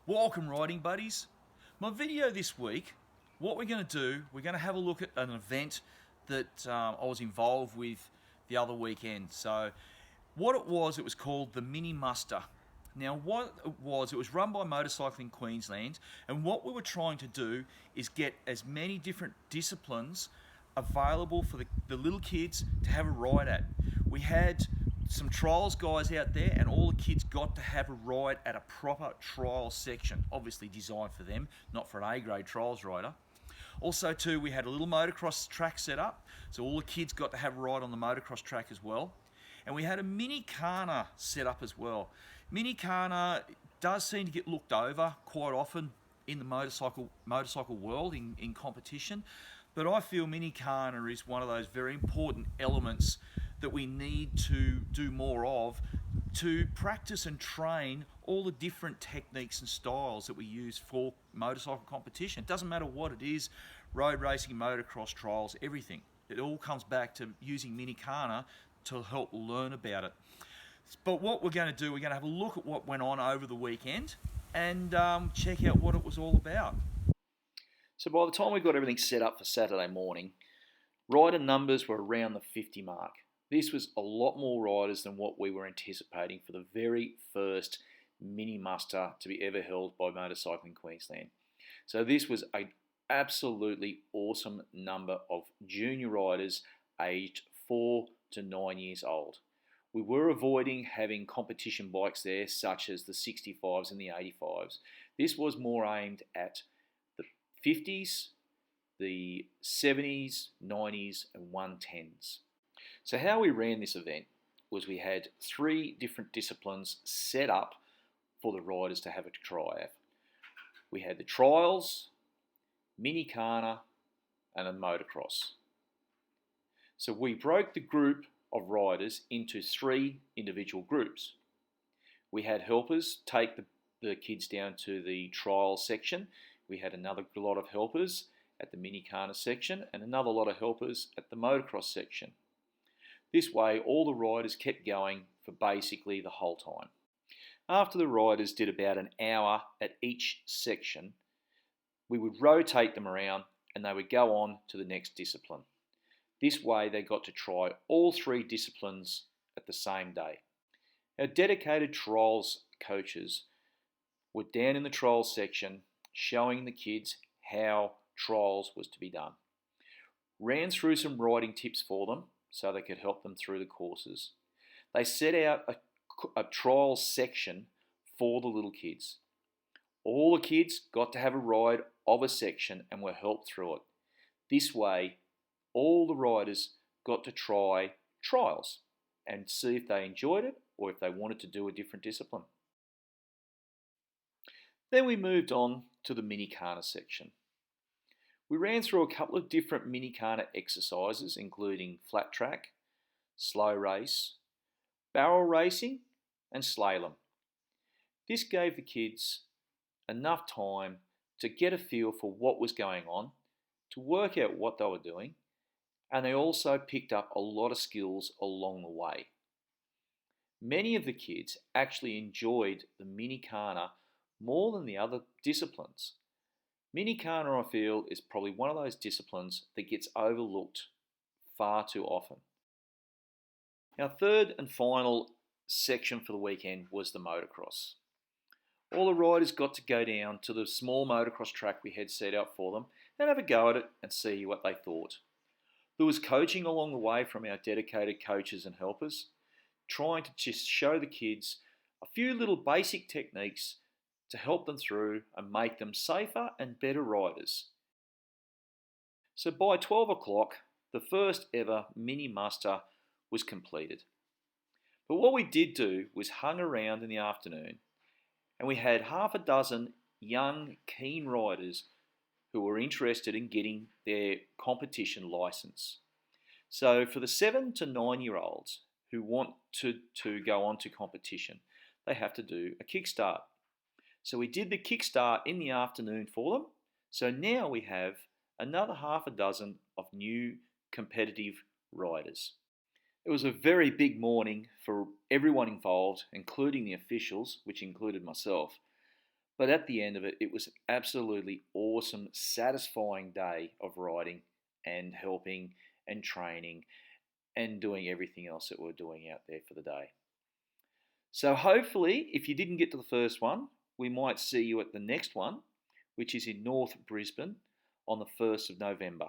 Welcome riding buddies. My video this week, what we're going to do, we're going to have a look at an event that I was involved with the other weekend. So what it was called the Mini Muster. Now what it was run by Motorcycling Queensland, and what we were trying to do is get as many different disciplines available for the little kids to have a ride at. We had some trials guys out there, and all the kids got to have a ride at a proper trial section, obviously designed for them, not for an A-grade trials rider. Also too, we had a little motocross track set up, so all the kids got to have a ride on the motocross track as well. And we had a mini Kana set up as well. Mini Kana does seem to get looked over quite often in the motorcycle world in competition, but I feel Mini Kana is one of those very important elements that we need to do more of to practice and train all the different techniques and styles that we use for motorcycle competition. It doesn't matter what it is, road racing, motocross, trials, everything. It all comes back to using Mini Kana to help learn about it. But what we're going to do, we're going to have a look at what went on over the weekend and check out what it was all about. So by the time we got everything set up for Saturday morning, rider numbers were around the 50 mark. This was a lot more riders than what we were anticipating for the very first mini muster to be ever held by Motorcycling Queensland. So this was an absolutely awesome number of junior riders aged 4 to 9 years old. We were avoiding having competition bikes there, such as the 65s and the 85s. This was more aimed at the 50s, the 70s, 90s and 110s. So how we ran this event was we had 3 different disciplines set up for the riders to have a try at. We had the trials, Mini Kana and a motocross. So we broke the group of riders into 3 individual groups. We had helpers take the kids down to the trial section. We had another lot of helpers at the Mini Kana section and another lot of helpers at the motocross section. This way, all the riders kept going for basically the whole time. After the riders did about an hour at each section, we would rotate them around and they would go on to the next discipline. This way, they got to try all 3 disciplines at the same day. Our dedicated trials coaches were down in the trials section showing the kids how trials was to be done. Ran through some riding tips for them so they could help them through the courses. They set out a trial section for the little kids. All the kids got to have a ride of a section and were helped through it. This way, all the riders got to try trials and see if they enjoyed it or if they wanted to do a different discipline. Then we moved on to the Mini Kana section. We ran through a couple of different Mini Kana exercises, including flat track, slow race, barrel racing, and slalom. This gave the kids enough time to get a feel for what was going on, to work out what they were doing, and they also picked up a lot of skills along the way. Many of the kids actually enjoyed the Mini Kana more than the other disciplines. Mini Kana, I feel, is probably one of those disciplines that gets overlooked far too often. Our third and final section for the weekend was the motocross. All the riders got to go down to the small motocross track we had set out for them and have a go at it and see what they thought. There was coaching along the way from our dedicated coaches and helpers, trying to just show the kids a few little basic techniques to help them through and make them safer and better riders. So by 12 o'clock, the first ever mini muster was completed. But what we did do was hung around in the afternoon and we had half a dozen young, keen riders who were interested in getting their competition license. So for the 7 to 9 year olds who want to go on to competition, they have to do a kickstart. So we did the kickstart in the afternoon for them. So now we have another half a dozen of new competitive riders. It was a very big morning for everyone involved, including the officials, which included myself. But at the end of it, it was an absolutely awesome, satisfying day of riding and helping and training and doing everything else that we're doing out there for the day. So hopefully, if you didn't get to the first one, we might see you at the next one, which is in North Brisbane on the 1st of November.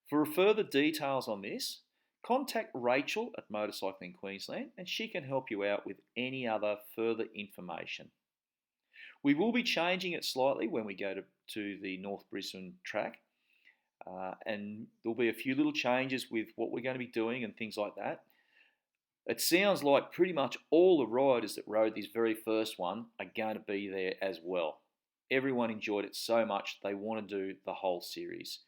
For further details on this, contact Rachel at Motorcycling Queensland and she can help you out with any other further information. We will be changing it slightly when we go to the North Brisbane track, and there'll be a few little changes with what we're going to be doing and things like that. It sounds like pretty much all the riders that rode this very first one are going to be there as well. Everyone enjoyed it so much they want to do the whole series.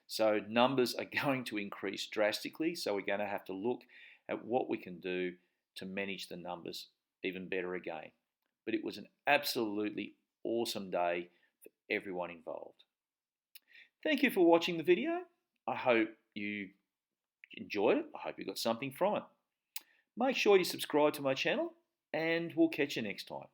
So numbers are going to increase drastically, so we're going to have to look at what we can do to manage the numbers even better again. But it was an absolutely awesome day for everyone involved. Thank you for watching the video. I hope you enjoyed it. I hope you got something from it. Make sure you subscribe to my channel and we'll catch you next time.